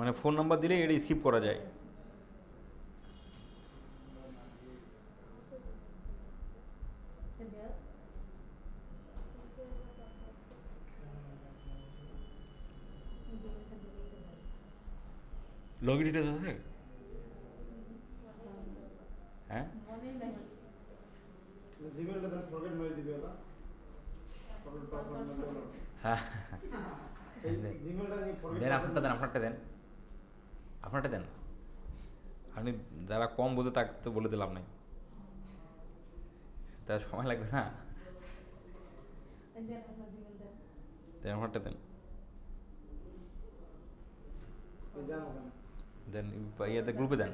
মানে phone number দিলে এটা স্কিপ করা যায়। লগইন ডিটেলস আছে? হ্যাঁ জিমেলটা দেন ফরগেট মেরে দিবে ওটা ফরগেট পাসওয়ার্ড মেরে দিবে হ্যাঁ জিমেলটা নিয়ে ফরগেট দেন, আপনারটা দেন। আপনি যারা কম বোঝে তাকে তো বলে দিলাম নাই, তার সময় লাগবে না। দেন আপনারটা দেন, জানো কেন দেন ইয়েতে গ্রুপে দেন,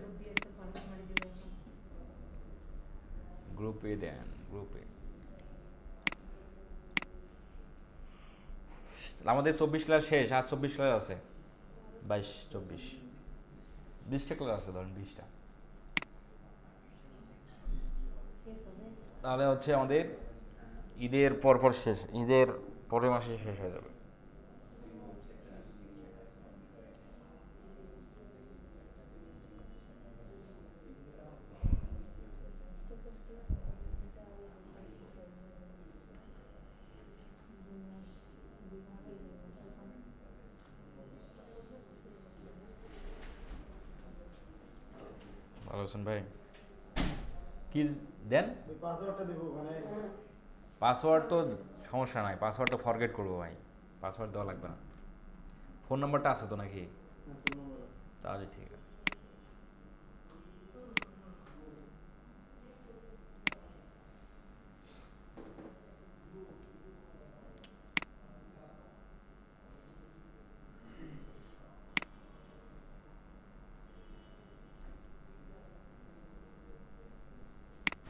গ্রুপে দেন, গ্রুপে। আমাদের 24 ক্লাস শেষ, আর 24 ক্লাস আছে, 22 24 20টা ক্লাস আছে, ধরেন 20টা। তাহলে হচ্ছে আমাদের ঈদের পরপর শেষ, ঈদের পরের মাসে শেষ হয়ে যাবে। ভালো আছেন ভাই? কি দেন? ওই পাসওয়ার্ডটা দেব মানে পাসওয়ার্ড তো সমস্যা নাই, পাসওয়ার্ড তো ফরগেট করবো ভাই, পাসওয়ার্ড দেওয়া লাগবে না। ফোন নাম্বারটা আছে তো নাকি? ফোন নাম্বার তাহলে ঠিক আছে।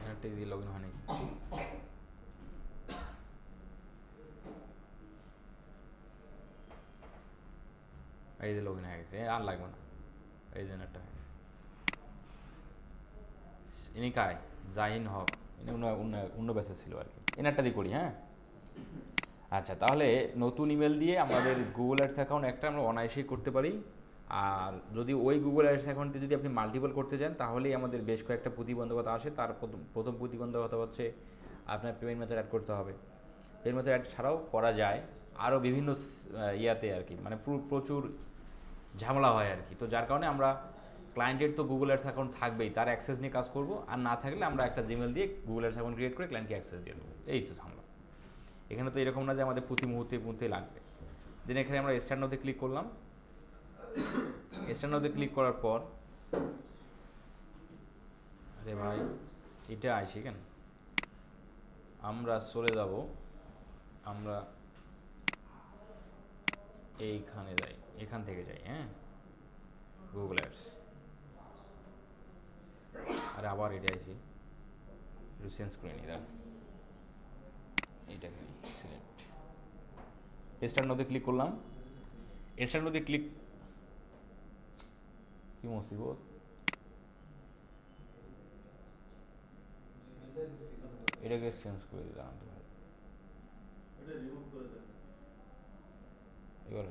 এখানটা দিয়ে লগ ইন হয় নাকি? এই যে লগ ইন হয়ে গেছে, আর লাগবে না, এই যে একটা হয়ে গেছে। ইনি কায় জাহিন হক, ইনি অন্য ব্যাচে ছিল আর কি। এনারটা দিয়ে করি, হ্যাঁ। আচ্ছা, তাহলে নতুন ইমেল দিয়ে আমাদের গুগল অ্যাডস অ্যাকাউন্ট একটা আমরা অনায়াসেই করতে পারি। আর যদি ওই গুগল অ্যাডস অ্যাকাউন্টে যদি আপনি মাল্টিপল করতে চান, তাহলেই আমাদের বেশ কয়েকটা প্রতিবন্ধকতা আসে। তার প্রথম প্রতিবন্ধকতা হচ্ছে আপনার পেমেন্ট মেথড অ্যাড করতে হবে। পেমেন্ট মেথড অ্যাড ছাড়াও করা যায় আরও বিভিন্ন ইয়াতে আর কি, মানে প্রচুর ঝামেলা হয় আর কি। তো যার কারণে আমরা ক্লায়েন্টের তো গুগল অ্যাডস অ্যাকাউন্ট থাকবেই, তার অ্যাক্সেস নিয়ে কাজ করব। আর না থাকলে আমরা একটা জিমেল দিয়ে গুগল অ্যাডস অ্যাকাউন্ট ক্রিয়েট করে ক্লায়েন্টকে অ্যাক্সেস দিয়ে দেবো, এই তো ঝামেলা। এখানে তো এরকম না যে আমাদের প্রতি মুহূর্তে লাগবে। দেন এখানে আমরা স্টার্ট নাওতে ক্লিক করলাম। স্টার্ট নাওতে ক্লিক করার পর, আরে ভাই এটা আইসি কেন, আমরা চলে যাব, আমরা এইখানে যাই, এখান থেকে যাই, হ্যাঁ, গুগল অ্যাডস। আরে আবার এটা আইসি, একটু চেঞ্জ করে নিই, এইটাকে সিলেক্ট। স্টার্ট নাওতে ক্লিক করলাম। স্টার্ট নাওতে ক্লিক, কি মুসিবত, এটাকে চেঞ্জ করে দিলাম এবার।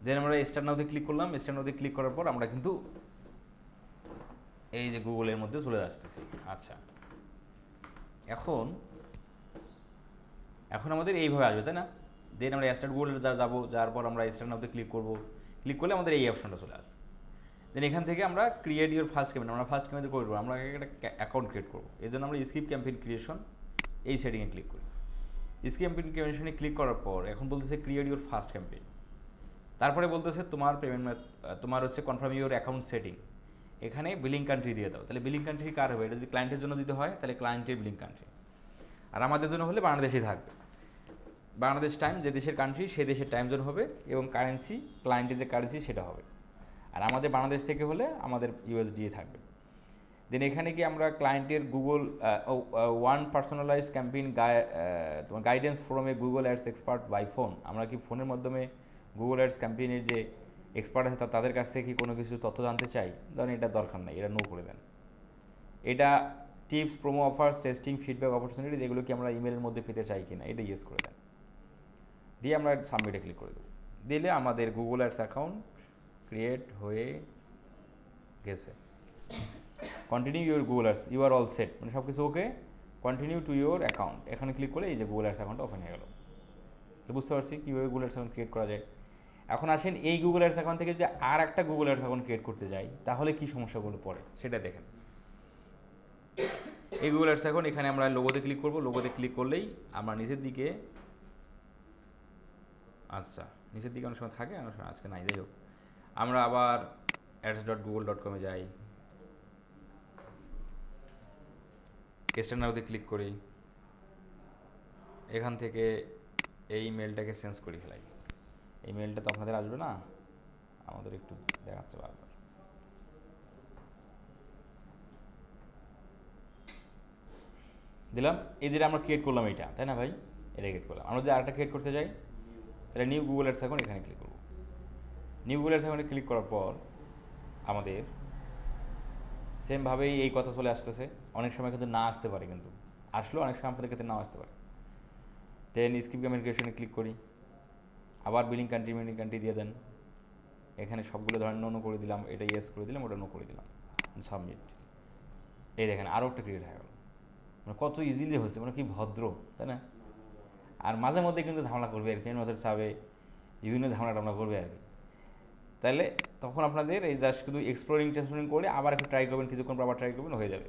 দেন আমরা স্টার্ট নাওতে ক্লিক করলাম। স্টার্ট নাওতে ক্লিক করার পর আমরা কিন্তু এই যে গুগলের মধ্যে চলে আসতেছি। আচ্ছা, এখন আমাদের এইভাবে আসবে, তাই না? দেন আমরা স্টার্ট গুগলে যাবো, যাওয়ার পর আমরা স্টার্ট নাওতে ক্লিক করবো। ক্লিক করলে আমাদের এই অপশনটা চলে আসবে। দেন এখান থেকে আমরা ক্রিয়েট ইউর ফার্স্ট ক্যাম্পেইন, আমরা ফার্স্ট ক্যাম্পেইন করবো, আমরা একটা অ্যাকাউন্ট ক্রিয়েট করবো। এই জন্য আমরা স্কিপ ক্যাম্পেইন ক্রিয়েশন এই সেটিংয়ে ক্লিক করি। স্কিপ ক্যাম্পেইন ক্রিয়েশনে ক্লিক করার পর এখন বলতেছে ক্রিয়েট ইউর ফার্স্ট ক্যাম্পেইন। তারপরে বলতেছে তোমার পেমেন্ট, তোমার হচ্ছে কনফার্ম ইউর অ্যাকাউন্ট সেটিং। এখানে বিলিং কান্ট্রি দিয়ে দাও। তাহলে বিলিং কান্ট্রি কার হবে? এটা যদি ক্লায়েন্টের জন্য দিতে হয় তাহলে ক্লায়েন্টের বিলিং কান্ট্রি, আর আমাদের জন্য হলে বাংলাদেশই থাকবে। বাংলাদেশ টাইম, যে দেশের কান্ট্রি সেই দেশের টাইম জোন হবে, এবং কারেন্সি ক্লায়েন্টের যে কারেন্সি সেটা হবে। আর আমাদের বাংলাদেশ থেকে হলে আমাদের ইউএসডি থাকবে। দেন এখানে কি আমরা ক্লায়েন্টের গুগল ওয়ান পার্সোনালাইজ ক্যাম্পেইন তোমার guidance from a Google ads expert by phone, আমরা কি ফোনের মাধ্যমে গুগল অ্যাডস ক্যাম্পেইনের যে এক্সপার্ট আছে তাদের কাছ থেকে কি কোনো কিছু তথ্য জানতে চাই? ধরেন এটা দরকার নেই, এটা নো করে দেন। এটা tips, promo offers, testing, feedback, opportunity, যেগুলো কি আমরা ইমেলের মধ্যে পেতে চাই কিনা, এটা ইয়েস করে দেন। দিয়ে আমরা সাবমিটে ক্লিক করে দেবো। দিলে আমাদের গুগল অ্যাডস অ্যাকাউন্ট ক্রিয়েট হয়ে গেছে। Continue your Google ads, you are all set, মানে সব কিছু okay, continue to your account, এখানে ক্লিক করলে এই যে গুগল অ্যাডস অ্যাকাউন্টটা ওপেন হয়ে গেল। তো বুঝতে পারছি কীভাবে গুগল অ্যাডস অ্যাকাউন্ট ক্রিয়েট করা যায়। এখন আসেন এই গুগল অ্যাডস অ্যাকাউন্ট থেকে যদি আর একটা গুগল অ্যাডস অ্যাকাউন্ট ক্রিয়েট করতে যাই তাহলে কী সমস্যাগুলো পড়ে সেটা দেখেন। এই গুগল অ্যাডস অ্যাকাউন্ট, এখানে আমরা লোগোতে ক্লিক করব, লোগোতে ক্লিক করলেই আমরা নিচের দিকে, আচ্ছা নিচের দিকে অনেক সময় থাকে, অনেক সময় আজকে নাই, যাই হোক আমরা আবার ads.google.com এ যাই, স্ট্যান্ডার্ডে ক্লিক করি, এখান থেকে এই মেলটাকে চেঞ্জ করে ফেলাই। এই মেলটা তো আপনাদের আসবে না, আমাদের একটু দেখাচ্ছে বারবার। দিলাম, এই যেটা আমরা ক্রিয়েট করলাম এইটা, তাই না ভাই, এটা ক্রিয়েট করলাম। আমরা যদি আরেকটা ক্রিয়েট করতে যাই তাহলে নিউ গুগল অ্যাডস অ্যাকাউন্ট, এখানে ক্লিক করব। নিউ গুগল অ্যাডস অ্যাকাউন্টে ক্লিক করার পর আমাদের সেমভাবেই এই কথা চলে আসতেছে। অনেক সময় কিন্তু না আসতে পারে, কিন্তু আসলেও অনেক সময় আপনাদের ক্ষেত্রে নাও আসতে পারে। দেন স্কিপ কমিউনিকেশনে ক্লিক করি, আবার বিলিং কান্ট্রি দিয়ে দেন। এখানে সবগুলো ধরেন নো করে দিলাম, এটা ইয়েস করে দিলাম, ওটা নো করে দিলাম, সাবমিট। এই দেখেন আরও একটা ক্রিয়েট হয়ে গেল, মানে কত ইজিলি হয়েছে, মানে কি ভদ্র, তাই না? আর মাঝে মধ্যে কিন্তু ঝামেলা করবে আর কি, মেথড চাবে, বিভিন্ন ঝামেলা টামলা করবে আর কি। তাহলে তখন আপনাদের এই জাস্ট শুধু এক্সপ্লোরিং করে আবার একটু ট্রাই করবেন, কিছুক্ষণ পর আবার ট্রাই করবেন, হয়ে যাবে।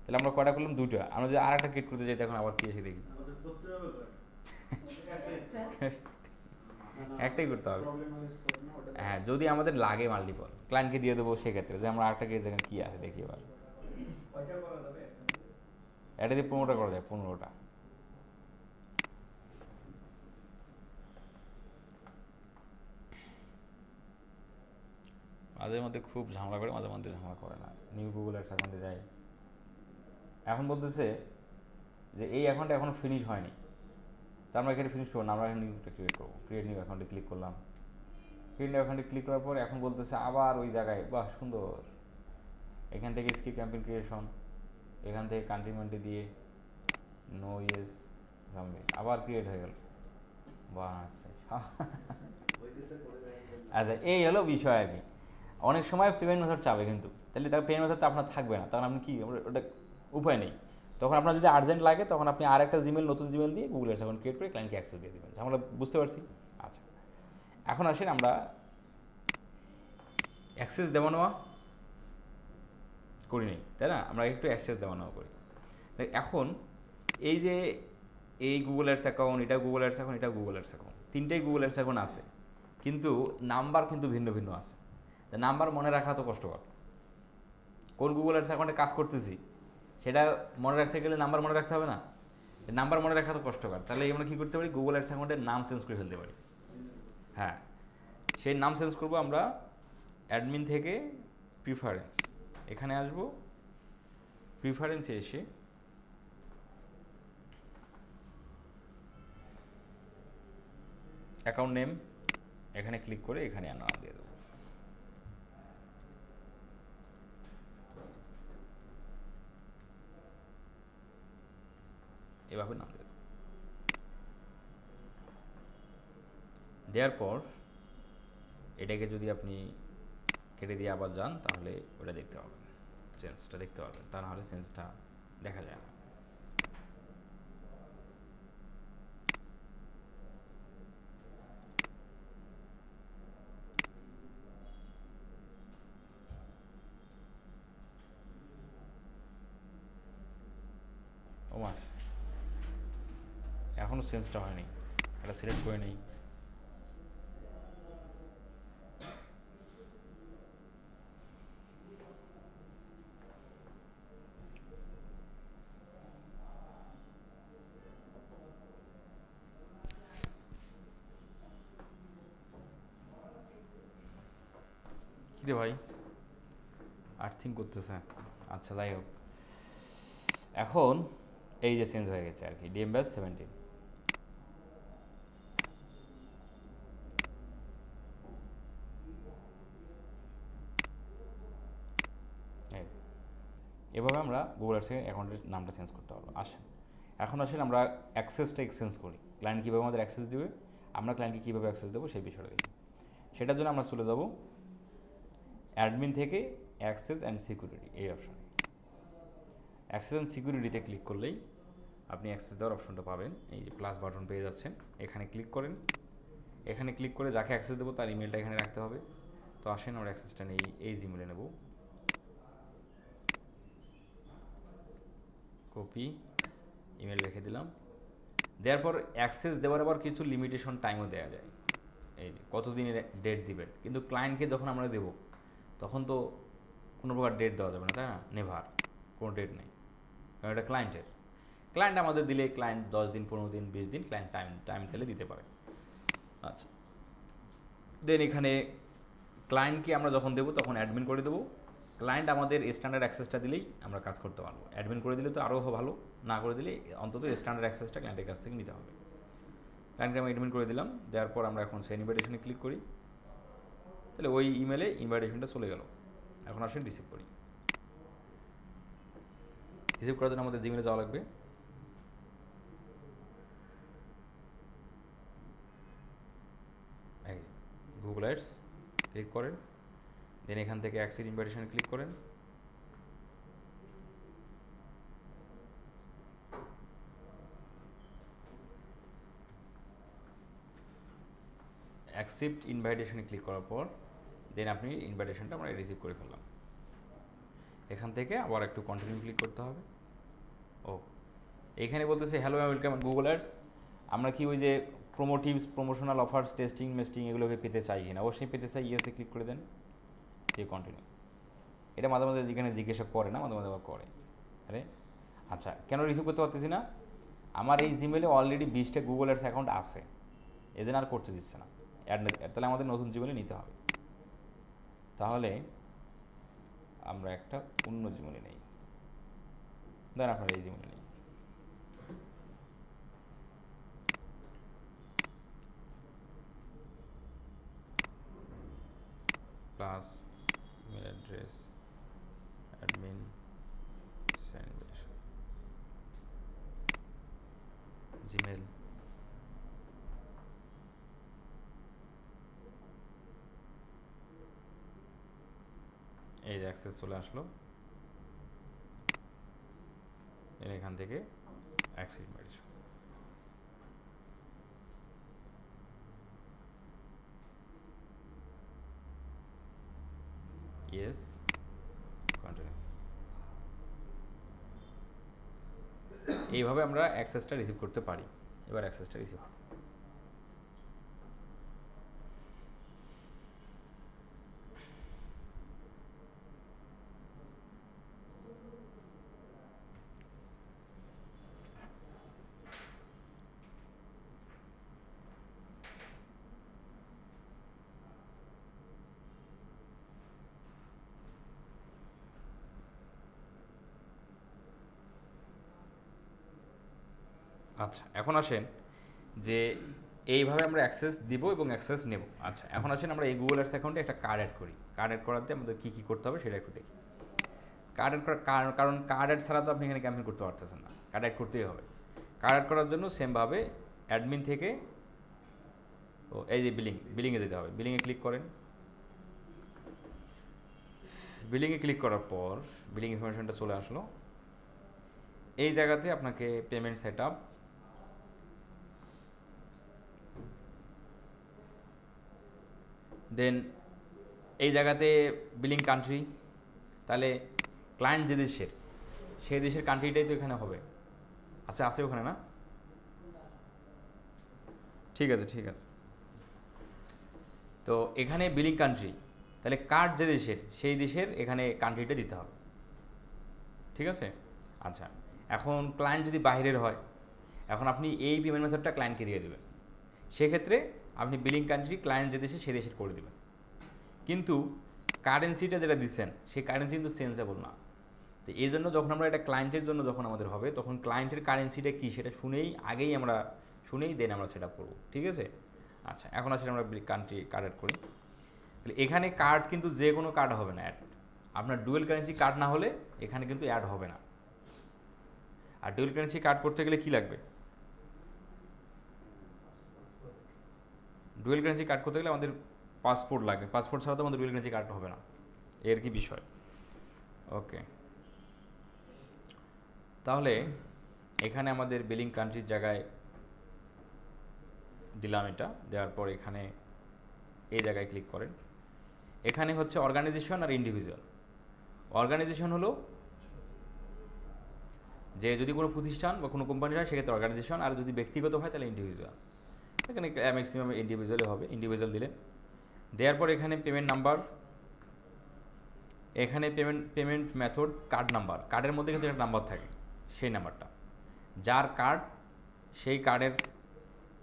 তাহলে আমরা কয়টা করলাম, দুটো। আমরা যদি আর একটা ক্রিয়েট করতে যাই তখন আবার কি এসে দেখি, একটাই করতে হবে। হ্যাঁ, যদি আমাদের লাগে মাল্টিপল, ক্লায়েন্টকে দিয়ে দেবো সেক্ষেত্রে, যে আমরা আরেকটা কেস দেখেন কী আছে দেখি এবার। এটা দিয়ে 15টা করা যায়, 15টা। মাঝে মধ্যে খুব ঝামেলা করে, মাঝে মধ্যে ঝামেলা করে না। নিউ গুগল অ্যাডস অ্যাকাউন্টে যাই, এখন বলতেছে যে এই অ্যাকাউন্টটা এখনও ফিনিশ হয়নি, তো আমরা এখানে ফিনিশ করবো না, আমরা এখানে নিউটা ক্রিয়েট করবো। ক্রিয়েট নিউ অ্যাকাউন্টে ক্লিক করলাম, ক্রিয়েট নিউ অ্যাকাউন্টে ক্লিক করার পর এখন বলতেছে আবার ওই জায়গায়, বাহ সুন্দর, এখান থেকে স্কিপ ক্যাম্পেইন ক্রিয়েশন, এখান থেকে কান্ট্রি মান্ট্রি দিয়ে নো ইয়েস সাবমিট, আবার ক্রিয়েট হয়ে গেল। বাহ আচ্ছা, এই হলো বিষয় আর কি। অনেক সময় পেমেন্ট মেথড চাবে, কিন্তু তাহলে তার পেমেন্ট মেথডটা আপনার থাকবে না, তখন আপনি কি, ওটা উপায় নেই। তখন আপনার যদি আর্জেন্ট লাগে তখন আপনি আর একটা জিমেল, নতুন জিমেল দিয়ে গুগল অ্যাডস অ্যাকাউন্ট ক্রিয়েট করে ক্লায়েন্টকে অ্যাক্সেস দিয়ে দেবেন। আমরা বুঝতে পারছি। আচ্ছা, এখন আসেন আমরা অ্যাক্সেস দেওয়া নেওয়া করি নেই, তাই না? আমরা একটু অ্যাক্সেস দেওয়া নেওয়া করি। এখন এই যে এই গুগল অ্যাডস অ্যাকাউন্ট, এটা গুগল অ্যাডস অ্যাকাউন্ট, এটা গুগল অ্যাডস অ্যাকাউন্ট, তিনটেই গুগল অ্যাডস অ্যাকাউন্ট আছে, কিন্তু নাম্বার কিন্তু ভিন্ন ভিন্ন আছে। নাম্বার মনে রাখা তো কষ্টকর। কোন গুগল অ্যাডস অ্যাকাউন্টে কাজ করতেছি সেটা মনে রাখতে গেলে নাম্বার মনে রাখতে হবে না? নাম্বার মনে রাখা তো কষ্টকর। তাহলে আমরা কী করতে পারি, গুগল অ্যাডস অ্যাকাউন্টের নাম চেঞ্জ করে ফেলতে পারি। হ্যাঁ, সেই নাম চেঞ্জ করবো আমরা। অ্যাডমিন থেকে প্রিফারেন্স, এখানে আসবো, প্রিফারেন্সে এসে অ্যাকাউন্ট নেম, এখানে ক্লিক করে এখানে নাম দিয়ে দেবো। এভাবে নাম দেব। দেওয়ার পর এটাকে যদি আপনি কেটে দিয়ে আবার যান তাহলে ওটা দেখতে পাবেন, চেঞ্জটা দেখতে পাবেন, তা নাহলে চেঞ্জটা দেখা যায় না। ও মাস, এখনও চেঞ্জটা হয়নি, এটা সিলেক্ট করে নেই। কিরে ভাই, আর্থিং করতেছে। আচ্ছা যাই হোক, এখন এই যে চেঞ্জ হয়ে গেছে আর কি, DM/17। এভাবে আমরা গুগল অ্যাডসে অ্যাকাউন্টের নামটা চেঞ্জ করতে পারবো। আসেন এখন আমরা অ্যাক্সেসটা এক্সচেঞ্জ করি। ক্লায়েন্ট কীভাবে আমাদের অ্যাক্সেস দেবে, আমরা ক্লায়েন্টকে কীভাবে অ্যাক্সেস দেবো সেই বিষয়টা দেখি। সেটার জন্য আমরা চলে যাব অ্যাডমিন থেকে অ্যাক্সেস অ্যান্ড সিকিউরিটি এই অপশনে। অ্যাক্সেস অ্যান্ড সিকিউরিটিতে ক্লিক করলেই আপনি অ্যাক্সেস দেওয়ার অপশনটা পাবেন। এই যে প্লাস বাটন পেয়ে যাচ্ছেন, এখানে ক্লিক করেন। এখানে ক্লিক করে যাকে অ্যাক্সেস দেবো তার ইমেলটা এখানে রাখতে হবে। তো আসেন আমরা অ্যাক্সেসটা নেই, এই জিমেলে নেব, কপি ইমেল রেখে দিলাম। দেওয়ার পর অ্যাক্সেস দেওয়ার আবার কিছু লিমিটেশন টাইমও দেওয়া যায়, এই যে কতদিনের ডেট দিবেন। কিন্তু ক্লায়েন্টকে যখন আমরা দেব তখন তো কোনো প্রকার ডেট দেওয়া যাবে না, তাই না? নেভার, কোনো ডেট নেই, কারণ এটা ক্লায়েন্ট আমাদের দিলে ক্লায়েন্ট 10 দিন 15 দিন 20 দিন ক্লায়েন্ট টাইম চাইলে দিতে পারে। আচ্ছা, দেন এখানে ক্লায়েন্টকে আমরা যখন দেবো তখন অ্যাডমিন করে দেবো। ক্লায়েন্ট আমাদের স্ট্যান্ডার্ড অ্যাক্সেসটা দিলেই আমরা কাজ করতে পারবো। অ্যাডমিন করে দিলে তো আরও ভালো, না করে দিলে অন্তত স্ট্যান্ডার্ড অ্যাক্সেসটা ক্লায়েন্টের কাছ থেকে নিতে হবে। ক্লায়েন্টকে আমি অ্যাডমিন করে দিলাম, দেওয়ার পর আমরা এখন সেন্ড ইনভাইটেশনে ক্লিক করি, তাহলে ওই ইমেলে ইনভাইটেশনটা চলে গেল। এখন আসেন রিসিভ করি। রিসিভ করার জন্য আমাদের জিমেলে যাওয়া লাগবে। গুগল অ্যাডস ক্লিক করেন, দেন এখান থেকে অ্যাক্সেস ইনভাইটেশন ক্লিক করেন। অ্যাকসেপ্ট ইনভাইটেশনে ক্লিক করার পর দেন আপনি ইনভাইটেশনটা আমরা রিসিভ করে ফেললাম। এখান থেকে আবার একটু কন্টিনিউ ক্লিক করতে হবে। ও এইখানে বলতেছে হ্যালো ওয়েলকাম গুগল অ্যাডস। আমরা কি ওই যে প্রোমোটিভস, প্রমোশনাল অফার্স, টেস্টিং মেস্টিং এগুলোকে পেতে চাই কিনা? অবশ্যই পেতে চাই, ইয়েসে ক্লিক করে দেন, দিয়ে কন্টিনিউ। এটা মাঝে মাঝে যেখানে জিজ্ঞাসা করে না, মাঝে মাঝে আবার করে। আরে আচ্ছা, কেন রিসিভ করতে পারতেছি না? আমার এই জিমেলে অলরেডি 20টা গুগল অ্যাডস অ্যাকাউন্ট আছে, এজন্য আর করতে দিচ্ছে না। তাহলে আমাদের নতুন জিমেলে নিতে হবে। তাহলে আমরা একটা অন্য জিমেলে নেই, দেন আপনারা এই জিমেলে নেই। Plus email address admin Gmail, এই যে অ্যাক্সেস চলে আসলো। এখান থেকে অ্যাক্সেস ইনভাইটেশন, ইয়েস কন্টিনিউ। এইভাবে আমরা অ্যাক্সেসটা রিসিভ করতে পারি। এবার অ্যাক্সেসটা রিসিভ হয়। আচ্ছা, এখন আসেন যে এইভাবে আমরা অ্যাক্সেস দিব এবং অ্যাক্সেস নেব। আচ্ছা, এখন আসেন আমরা এই গুগল অ্যাডস অ্যাকাউন্টে একটা কার্ড অ্যাড করি। কার্ড অ্যাড করাতে আমাদের কী কী করতে হবে সেটা একটু দেখি। কার্ড অ্যাড করার কারণ কার্ড অ্যাড ছাড়া তো আপনি এখানে ক্যাম্পেইন করতে পারতেছেন না, কার্ড অ্যাড করতেই হবে। কার্ড অ্যাড করার জন্য সেমভাবে অ্যাডমিন থেকে এই যে বিলিংয়ে যেতে হবে। বিলিংয়ে ক্লিক করেন। বিলিংয়ে ক্লিক করার পর বিলিং ইনফরমেশনটা চলে আসলো। এই জায়গাতে আপনাকে পেমেন্ট সেট আপ, দেন এই জায়গাতে বিলিং কান্ট্রি, তাহলে ক্লায়েন্ট যে দেশের সেই দেশের কান্ট্রিটাই তো এখানে হবে। আছে ওখানে না? ঠিক আছে। তো এখানে বিলিং কান্ট্রি, তাহলে কার্ড যে দেশের সেই দেশের এখানে কান্ট্রিটা দিতে হবে। ঠিক আছে। আচ্ছা, এখন ক্লায়েন্ট যদি বাইরের হয়, এখন আপনি এই পেমেন্ট মেথডটা ক্লায়েন্টকে দিয়ে দেবেন। সেক্ষেত্রে আপনি বিলিং কান্ট্রি ক্লায়েন্ট যে দেশে সে দেশের করে দেবেন। কিন্তু কারেন্সিটা যেটা দিচ্ছেন সেই কারেন্সি কিন্তু চেঞ্জেবল না। তো এই জন্য যখন আমরা এটা ক্লায়েন্টের জন্য যখন আমাদের হবে, তখন ক্লায়েন্টের কারেন্সিটা কী সেটা শুনেই দেন আমরা সেট আপ করবো। ঠিক আছে। আচ্ছা, এখন আসলে আমরা কান্ট্রি কার্ড অ্যাড করি। তাহলে এখানে কার্ড কিন্তু যে কোনো কার্ড হবে না অ্যাড। আপনার ডুয়েল কারেন্সি কার্ড না হলে এখানে কিন্তু অ্যাড হবে না। আর ডুয়েল কারেন্সি কার্ড করতে গেলে কী লাগবে? ডুয়েল কারেন্সি কার্ড করতে গেলে আমাদের পাসপোর্ট লাগবে, পাসপোর্ট ছাড়া তো আমাদের ডুয়েল কারেন্সি কার্ড হবে না, এর কি বিষয়। ওকে, তাহলে এখানে আমাদের বিলিং কান্ট্রির জায়গায় দিলাম, এটা দেওয়ার পর এখানে এই জায়গায় ক্লিক করেন। এখানে হচ্ছে অর্গানাইজেশন আর ইন্ডিভিজুয়াল। অর্গানাইজেশন হলো যে যদি কোনো প্রতিষ্ঠান বা কোনো কোম্পানি হয় সেক্ষেত্রে অর্গানাইজেশন, আর যদি ব্যক্তিগত হয় তাহলে ইন্ডিভিজুয়াল। এখানে ম্যাক্সিমাম ইন্ডিভিজুয়ালে হবে, ইন্ডিভিজুয়াল দিলেন। দেওয়ার পর এখানে পেমেন্ট নাম্বার, এখানে পেমেন্ট মেথড, কার্ড নাম্বার, কার্ডের মধ্যে কিন্তু একটা নাম্বার থাকে, সেই নাম্বারটা যার কার্ড সেই কার্ডের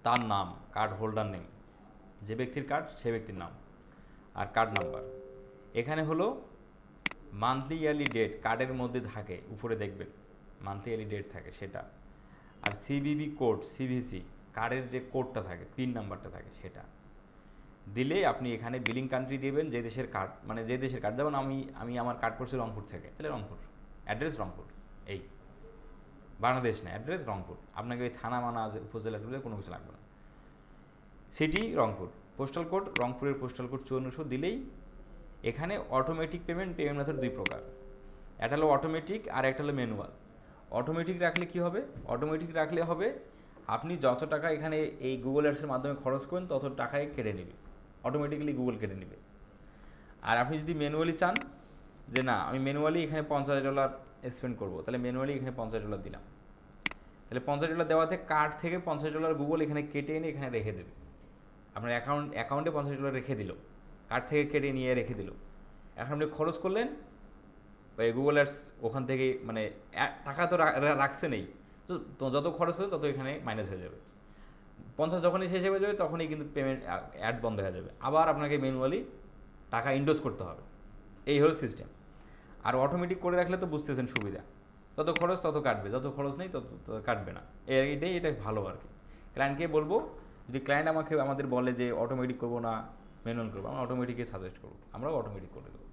তার নাম, কার্ড হোল্ডার নেম, যে ব্যক্তির কার্ড সে ব্যক্তির নাম আর কার্ড নাম্বার। এখানে হলো মান্থলি ইয়ারলি ডেট, কার্ডের মধ্যে থাকে উপরে দেখবেন মান্থলি ইয়ারলি ডেট থাকে সেটা, আর সিভিভি কোড, সিভিসি কার্ডের যে কোডটা থাকে, পিন নাম্বারটা থাকে সেটা দিলে আপনি এখানে বিলিং কান্ট্রি দেবেন, যে দেশের কার্ড, মানে যে দেশের কার্ড। যেমন আমি আমার কার্ড করছি রংপুর থেকে, তাহলে রংপুর, অ্যাড্রেস রংপুর, এই বাংলাদেশ না, অ্যাড্রেস রংপুর। আপনাকে ওই থানা মানা উপজেলাগুলো কোনো কিছু লাগবে না, সিটি রংপুর, পোস্টাল কোড রংপুরের পোস্টাল কোড 5400 দিলেই এখানে অটোমেটিক পেমেন্ট মেথড দুই প্রকার, একটা হলো অটোমেটিক আর একটা হলো ম্যানুয়াল। অটোমেটিক রাখলে কি হবে? অটোমেটিক রাখলে হবে আপনি যত টাকা এখানে এই গুগল অ্যাডসের মাধ্যমে খরচ করেন তত টাকায় কেটে নেবে, অটোমেটিক্যালি গুগল কেটে নেবে। আর আপনি যদি ম্যানুয়ালি চান যে না আমি ম্যানুয়ালি এখানে $50 স্পেন্ড করবো, তাহলে ম্যানুয়ালি এখানে $50 দিলাম, তাহলে $50 দেওয়াতে কার্ড থেকে $50 গুগল এখানে কেটে এনে এখানে রেখে দেবে। আপনার অ্যাকাউন্টে $50 রেখে দিল, কার্ড থেকে কেটে নিয়ে রেখে দিল। এখন আপনি খরচ করলেন ওই গুগল অ্যাডস ওখান থেকে, মানে টাকা তো রাখছে নেই, তো যত খরচ করে তত এখানে মাইনাস হয়ে যাবে। 50 যখনই শেষ হয়ে যাবে তখনই কিন্তু পেমেন্ট অ্যাড বন্ধ হয়ে যাবে, আবার আপনাকে ম্যানুয়ালি টাকা ইনভেস্ট করতে হবে। এই হলো সিস্টেম। আর অটোমেটিক করে রাখলে তো বুঝতেছেন সুবিধা, যত খরচ তত কাটবে, যত খরচ নেই তত কাটবে না। এটা ভালো আর কি। ক্লায়েন্টকে বলবো, যদি ক্লায়েন্ট আমাদের বলে যে অটোমেটিক করবো না ম্যানুয়াল করবো, আমরা অটোমেটিকে সাজেস্ট করবো, আমরাও অটোমেটিক করে দেবো।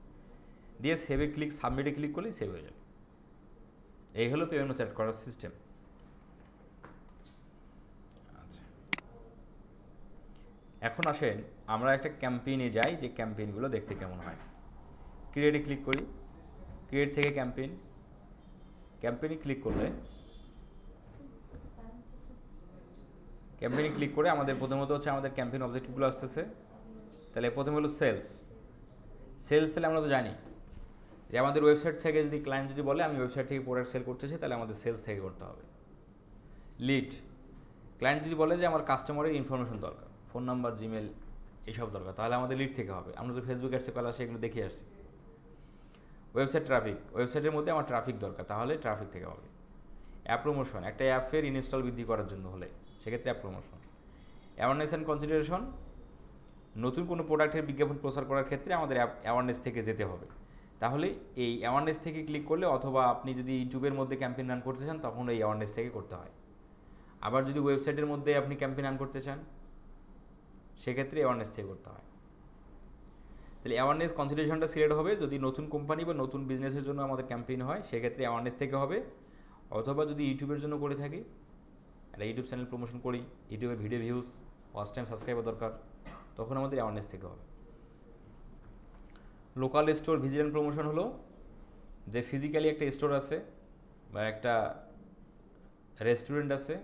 দিয়ে সেভে ক্লিক, সাবমিটে ক্লিক করলেই সেভ হয়ে যাবে। এই হলো পেমেন্ট চ্যাট করার সিস্টেম। আচ্ছা, এখন আসেন আমরা একটা ক্যাম্পেইনে যাই, যে ক্যাম্পেইনগুলো দেখতে কেমন হয়। ক্রিয়েটে ক্লিক করি, ক্রিয়েট থেকে ক্যাম্পেইনে ক্লিক করলে, ক্যাম্পেইনে ক্লিক করে আমাদের প্রথমত হচ্ছে আমাদের ক্যাম্পেইন অবজেক্টিভগুলো আসতেছে। তাহলে প্রথমে হলো সেলস। তাহলে আমরা তো জানি যে আমাদের ওয়েবসাইট থেকে যদি ক্লায়েন্ট যদি বলে আমি ওয়েবসাইট থেকে প্রোডাক্ট সেল করতে চাই, তাহলে আমাদের সেলস থেকে করতে হবে। লিড, ক্লায়েন্ট যদি বলে যে আমার কাস্টমারের ইনফরমেশন দরকার, ফোন নাম্বার, জিমেল এইসব দরকার, তাহলে আমাদের লিড থেকে হবে। আমরা তো ফেসবুক অ্যাডসে কল আসে এগুলো দেখে আসছি। ওয়েবসাইট ট্রাফিক, ওয়েবসাইটের মধ্যে আমার ট্রাফিক দরকার, তাহলে ট্রাফিক থেকে হবে। অ্যাপ প্রমোশন, একটা অ্যাপের ইনস্টল বৃদ্ধি করার জন্য হলে সেক্ষেত্রে app promotion. Awareness and consideration, নতুন কোনো প্রোডাক্টের বিজ্ঞাপন প্রচার করার ক্ষেত্রে আমাদের অ্যাওয়ারনেস থেকে যেতে হবে, তাহলে এই অ্যাওয়ারনেস থেকে ক্লিক করলে, অথবা আপনি যদি ইউটিউবের মধ্যে ক্যাম্পেইন রান করতে চান তখন এই অ্যাওয়ারনেস থেকে করতে হয়। আবার যদি ওয়েবসাইটের মধ্যে আপনি ক্যাম্পেইন রান করতে চান সেক্ষেত্রে অ্যাওয়ারনেস থেকে করতে হয়। তাহলে অ্যাওয়ারনেস কনসিডারেশনটা সিলেক্ট হবে যদি নতুন কোম্পানি বা নতুন বিজনেসের জন্য আমাদের ক্যাম্পেইন হয়, সেক্ষেত্রে অ্যাওয়ারনেস থেকে হবে। অথবা যদি ইউটিউবের জন্য করে থাকি, একটা ইউটিউব চ্যানেল প্রমোশন করি, ইউটিউবের video views, watch time, subscriber দরকার, তখন আমাদের অ্যাওয়ারনেস থেকে হবে। Local store visit and promotion হলো যে ফিজিক্যালি একটা স্টোর আছে বা একটা রেস্টুরেন্ট আছে,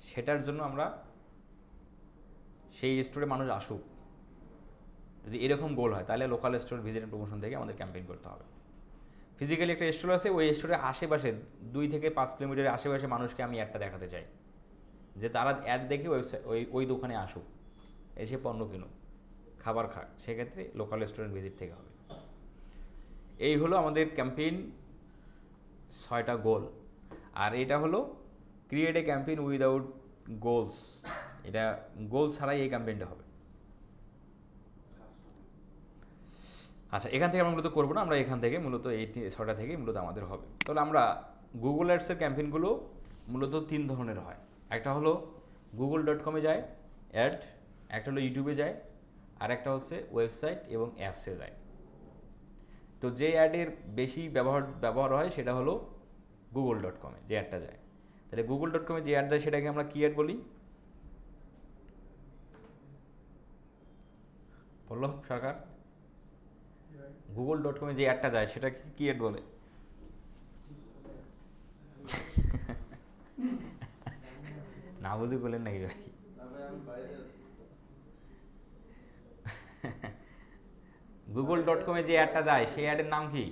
সেটার জন্য আমরা সেই স্টোরে মানুষ আসুক, যদি এরকম গোল হয় তাহলে local store visit and promotion থেকে আমাদের ক্যাম্পেইন করতে হবে। ফিজিক্যালি একটা স্টোর আছে, ওই স্টোরের আশেপাশে 2 থেকে 5 কিলোমিটারের আশেপাশে মানুষকে আমি অ্যাডটা দেখাতে চাই, যে তারা অ্যাড দেখে ওয়েবসাইট ওই দোকানে আসুক, এসে পণ্য কিনুক, খাবার খাক, সেক্ষেত্রে লোকাল রেস্টুরেন্ট ভিজিট থেকে হবে। এই হলো আমাদের ক্যাম্পেইন 6টা গোল। আর এটা হলো create a campaign without goals, এটা গোল ছাড়াই এই ক্যাম্পেইনটা হবে। আচ্ছা, এখান থেকে আমরা মূলত করবো না, আমরা এখান থেকে মূলত এই 6টা থেকে মূলত আমাদের হবে। তাহলে আমরা গুগল অ্যাডসের ক্যাম্পেইনগুলো মূলত 3 ধরনের হয়। একটা হলো google.com এ যায় অ্যাড, একটা হলো ইউটিউবে যায়, আর একটা হচ্ছে ওয়েবসাইট এবং অ্যাপসে যায়। তো যে অ্যাডের বেশি ব্যবহার হয় সেটা হলো google.com এ যে অ্যাডটা যায়। তাহলে google.com এ যে অ্যাড যায় সেটাকে আমরা কি অ্যাড বলি? পল্লব সরকার, google.com-এ যে অ্যাডটা যায় সেটা কি অ্যাড বলে? না বুঝে বললেন নাকি ভাই? google.com-এ যে অ্যাডটা যায় সেই অ্যাডের নাম কি?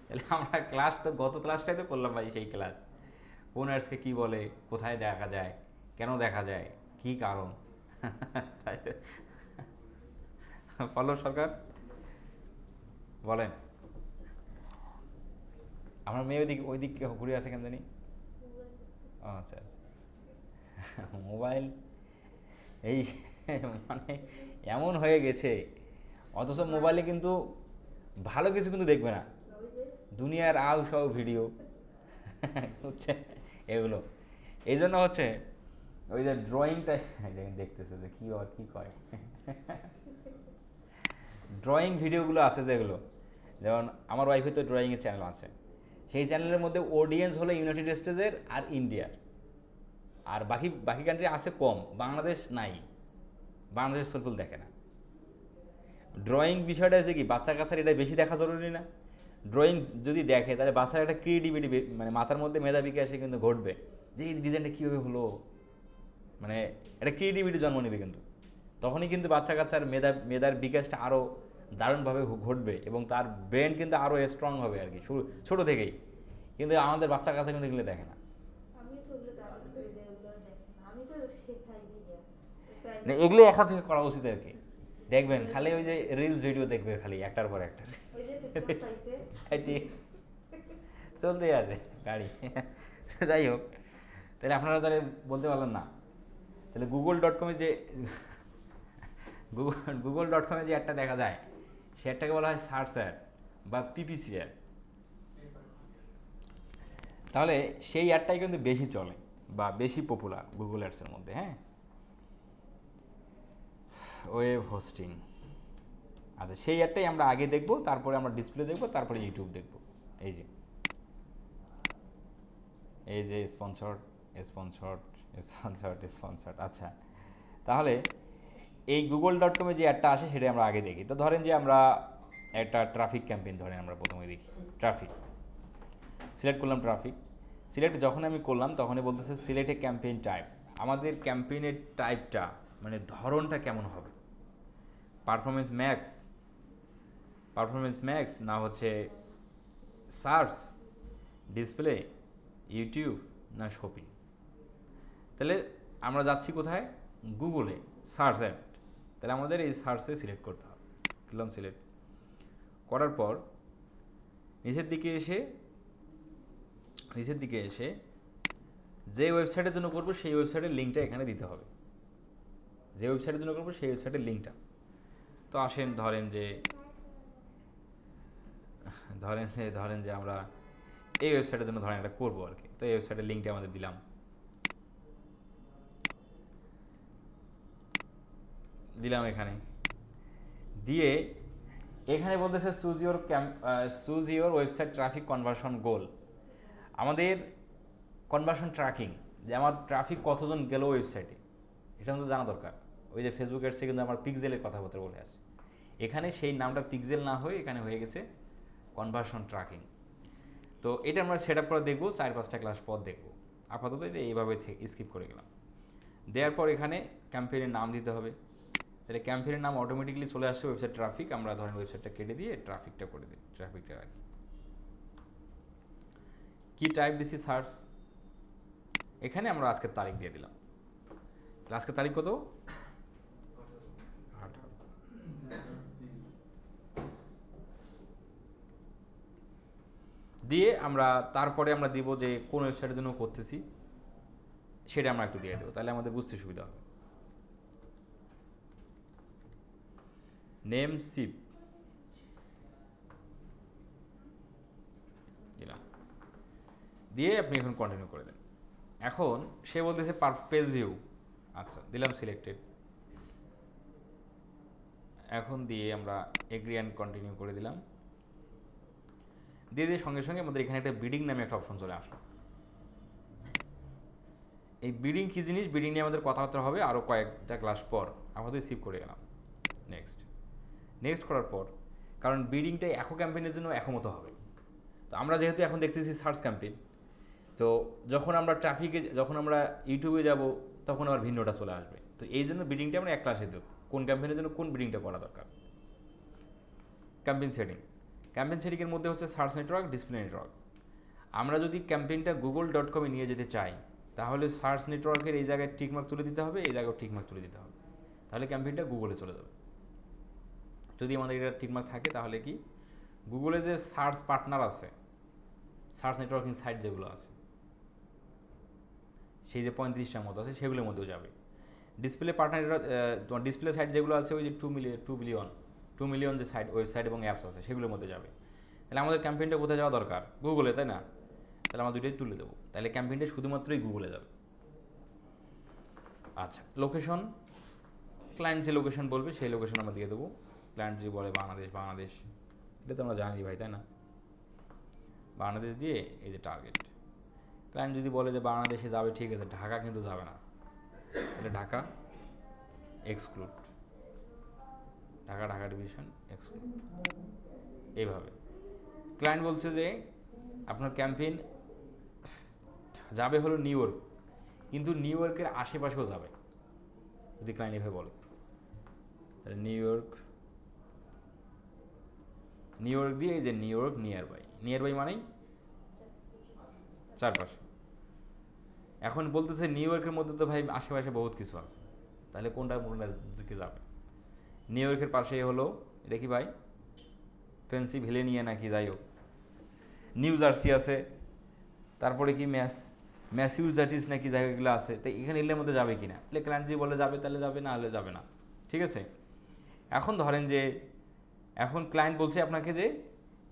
তাহলে আমরা ক্লাস তো গত ক্লাসটাই তো করলাম ভাই, সেই ক্লাস কোন অ্যাডসকে কি বলে, কোথায় দেখা যায়, কেন দেখা যায়, কি কারণ। পল্লব সরকার বলেন। আমার মেয়ে ওই দিক ঘুরে আছে কেন জানি। আচ্ছা আচ্ছা, মোবাইল এই মানে এমন হয়ে গেছে, অথচ মোবাইলে কিন্তু ভালো কিছু কিন্তু দেখবে না, দুনিয়ার আউ সব ভিডিও হচ্ছে এগুলো। এই জন্য হচ্ছে ওই যে ড্রয়িংটা দেখতেছে যে কী কী কয়, ড্রয়িং ভিডিওগুলো আছে যেগুলো, যেমন আমার ওয়াইফের তো ড্রয়িংয়ের চ্যানেল আছে, সেই চ্যানেলের মধ্যে অডিয়েন্স হলো ইউনাইটেড স্টেটসের আর ইন্ডিয়ার, আর বাকি বাকি কান্ট্রি আছে কম, বাংলাদেশ নাই, বাংলাদেশের সলফুল দেখে না। ড্রয়িং বিষয়টা হচ্ছে কি, বাচ্চা কাচ্চার এটা বেশি দেখা জরুরি না, ড্রয়িং যদি দেখে তাহলে বাচ্চার একটা ক্রিয়েটিভিটি মানে মাথার মধ্যে মেধা বিকাশে কিন্তু ঘটবে, যে এই ডিজাইনটা কীভাবে হলো, মানে একটা ক্রিয়েটিভিটি জন্ম নেবে কিন্তু, তখনই কিন্তু বাচ্চা কাচ্চার মেধার বিকাশটা আরও দারুণভাবে ঘটবে এবং তার ব্রেন কিন্তু আরও স্ট্রং হবে আর কি ছোটো থেকেই। কিন্তু আমাদের বাচ্চা কাচ্চা কিন্তু এগুলো দেখে না। এগুলো এখন থেকে করা উচিত আর কি। দেখবেন খালি ওই যে রিলস ভিডিও দেখবে খালি একটার পর একটা, ঠিক চলতেই আছে গাড়ি। যাই হোক, তাহলে আপনারা তাহলে বলতে পারলেন না, তাহলে google.com-এ যে google.com-এ যে অ্যাডটা দেখা যায় সে অ্যাডটাকে বলা হয় সার্চ অ্যাড বা পিপিসি অ্যাড। তাহলে সেই অ্যাডটাই কিন্তু বেশি চলে বা বেশি পপুলার গুগল অ্যাডসের মধ্যে। হ্যাঁ, ওয়েব হোস্টিং, আচ্ছা সেই অ্যাডটাই আমরা আগে দেখব, তারপরে আমরা ডিসপ্লে দেখব, তারপরে ইউটিউব দেখব। এই যে স্পন্সর্ড স্পন্সর্ড স্পন্সর্ড স্পন্সর্ড। আচ্ছা, তাহলে এই google.com-এ যে অ্যাডটা আসে সেটাই আমরা আগে দেখি। তো ধরেন যে আমরা একটা ট্রাফিক ক্যাম্পেইন ধরেন আমরা প্রথমে দেখি, ট্রাফিক সিলেক্ট করলাম, ট্রাফিক সিলেক্ট যখন আমি করলাম তখনই বলতেছে সিলেক্ট এ ক্যাম্পেইন টাইপ। আমাদের ক্যাম্পেইনের টাইপটা মানে ধরনটা কেমন হবে, পারফরমেন্স ম্যাক্স না হচ্ছে সার্চ, ডিসপ্লে, ইউটিউব না শপিং। তাহলে আমরা যাচ্ছি কোথায়, গুগলে সার্চ অ্যাড, তাহলে আমাদের এই সার্চে সিলেক্ট করতে হবে। করলাম সিলেক্ট করার পর নিচের দিকে এসে যে ওয়েবসাইটের জন্য করবো সেই ওয়েবসাইটের লিঙ্কটা এখানে দিতে হবে, যে ওয়েবসাইটের জন্য করবো সেই ওয়েবসাইটের লিঙ্কটা। তো আসেন ধরেন যে আমরা এই ওয়েবসাইটের জন্য ধরেন এটা করবো আর কি। তো এই ওয়েবসাইটের লিঙ্কটা আমাদের দিলাম এখানে দিয়ে, এখানে বলতেছে choose your website traffic conversion goal. আমাদের কনভার্সন ট্র্যাকিং, যে আমার ট্রাফিক কতজন গেল ওয়েবসাইটে, এটা কিন্তু জানা দরকার। ওই যে ফেসবুক অ্যাডসে কিন্তু আমার পিক্সেলের কথাবার্তা বলে আসে, এখানে সেই নামটা পিক্সেল না হয়ে এখানে হয়ে গেছে কনভার্সন ট্র্যাকিং। তো এটা আমরা সেট আপ করে দেখবো 4-5টা ক্লাস পর দেখবো, আপাতত এটা এইভাবে স্কিপ করে গেলাম। দেওয়ার পর এখানে ক্যাম্পেইনের নাম দিতে হবে, তাহলে ক্যাম্পেইনের নাম অটোমেটিক্যালি চলে আসছে ওয়েবসাইট ট্রাফিক। আমরা ধরেন ওয়েবসাইটটা কেটে দিয়ে ট্রাফিকটা করে দিই, ট্রাফিকটা রাখি। কি টাইপ দিছি, সার্চ। এখানে আমরা আজকের তারিখ দিয়ে দিলাম, আজকের তারিখ কত, 18। দিয়ে আমরা তারপরে আমরা দিব যে কোন ওয়েবসাইটের জন্য করতেছি সেটা আমরা একটু দিয়ে দেবো, তাহলে আমাদের বুঝতে সুবিধা হবে। নেম সিপ দিলাম, দিয়ে আপনি এখন কন্টিনিউ করে দেন। এখন সে বলতেছে পেজ ভিউ, আচ্ছা দিলাম সিলেক্টেড। এখন দিয়ে আমরা এগ্রি অ্যান্ড কন্টিনিউ করে দিলাম, দিয়ে সঙ্গে সঙ্গে আমাদের এখানে একটা বিডিং নামে একটা অপশন চলে আসলো। এই বিডিং কী জিনিস, বিডিং নিয়ে আমাদের কথাবার্তা হবে আরও কয়েকটা ক্লাস পর। আমাদের সিভ করে গেলাম। নেক্সট করার পর, কারণ বিডিংটা এখো ক্যাম্পেইনের জন্য এখো মতো হবে। তো আমরা যেহেতু এখন দেখতেছি সার্চ ক্যাম্পেইন, তো যখন আমরা যখন আমরা ইউটিউবে যাব তখন আবার ভিন্নটা চলে আসবে। তো এই জন্য বিডিংটা আমরা এক ক্লাসে দেব, কোন ক্যাম্পেইনের জন্য কোন বিডিংটা করা দরকার। ক্যাম্পেইন সেটিংয়ের মধ্যে হচ্ছে সার্চ নেটওয়ার্ক, ডিসপ্লে নেটওয়ার্ক। আমরা যদি ক্যাম্পেইনটা google.com নিয়ে যেতে চাই, তাহলে সার্চ নেটওয়ার্কের এই জায়গায় টিকমার্ক তুলে দিতে হবে, এই জায়গায় টিকমার্ক তুলে দিতে হবে, তাহলে ক্যাম্পেইনটা গুগলে চলে যাবে। যদি আমাদের এটা টিকমার্ক থাকে তাহলে কি গুগলে যে সার্চ পার্টনার আছে, সার্চ নেটওয়ার্কিং সাইট যেগুলো আছে, সেই যে 35টার মতো আছে সেগুলোর মধ্যেও যাবে। ডিসপ্লে পার্টনার, তোমার ডিসপ্লে সাইট যেগুলো আছে ওই যে 2 মিলিয়ন যে সাইট, ওয়েবসাইট এবং অ্যাপস আছে সেগুলোর মধ্যে যাবে। তাহলে আমাদের ক্যাম্পেইনটা কোথায় যাওয়া দরকার? গুগলে, তাই না? তাহলে আমরা দুইটাই তুলে দেবো, তাহলে ক্যাম্পেইনটা শুধুমাত্রই গুগলে যাবে। আচ্ছা, লোকেশন, ক্লায়েন্ট যে লোকেশন বলবে সেই লোকেশন আমরা দিয়ে দেবো। ক্লায়েন্ট যদি বলে বাংলাদেশ, এটা তো আমরা জানি ভাই, তাই না? বাংলাদেশ দিয়ে এই যে টার্গেট। ক্লায়েন্ট যদি বলে যে বাংলাদেশে যাবে, ঠিক আছে, ঢাকা কিন্তু যাবে না, তাহলে Dhaka exclude, Dhaka division exclude. এইভাবে ক্লায়েন্ট বলছে যে আপনার ক্যাম্পেইন যাবে হলো নিউ ইয়র্ক, কিন্তু নিউ ইয়র্কের আশেপাশেও যাবে। যদি ক্লায়েন্ট এভাবে বলে, তাহলে নিউ ইয়র্ক দিয়ে এই যে নিউ ইয়র্ক নিয়ার বাই মানেই চারপাশে। এখন বলতেছে নিউ ইয়র্কের মধ্যে তো ভাই আশেপাশে বহুত কিছু আছে, তাহলে কোনটার দিকে যাবে? নিউ ইয়র্কের পাশে হলো এটা কি ভাই, পেনসিলভেনিয়া নাকি, যাই হোক, নিউ জার্সি আছে, তারপরে কি ম্যাসাচুসেটস নাকি, যাই হোক এগুলো আছে। তো এখানে এগুলোর মধ্যে যাবে কি না? তাহলে ক্লায়েন্ট যদি বলে যাবে তাহলে যাবে, না হলে যাবে না। ঠিক আছে, এখন ধরেন যে এখন ক্লায়েন্ট বলছে আপনাকে যে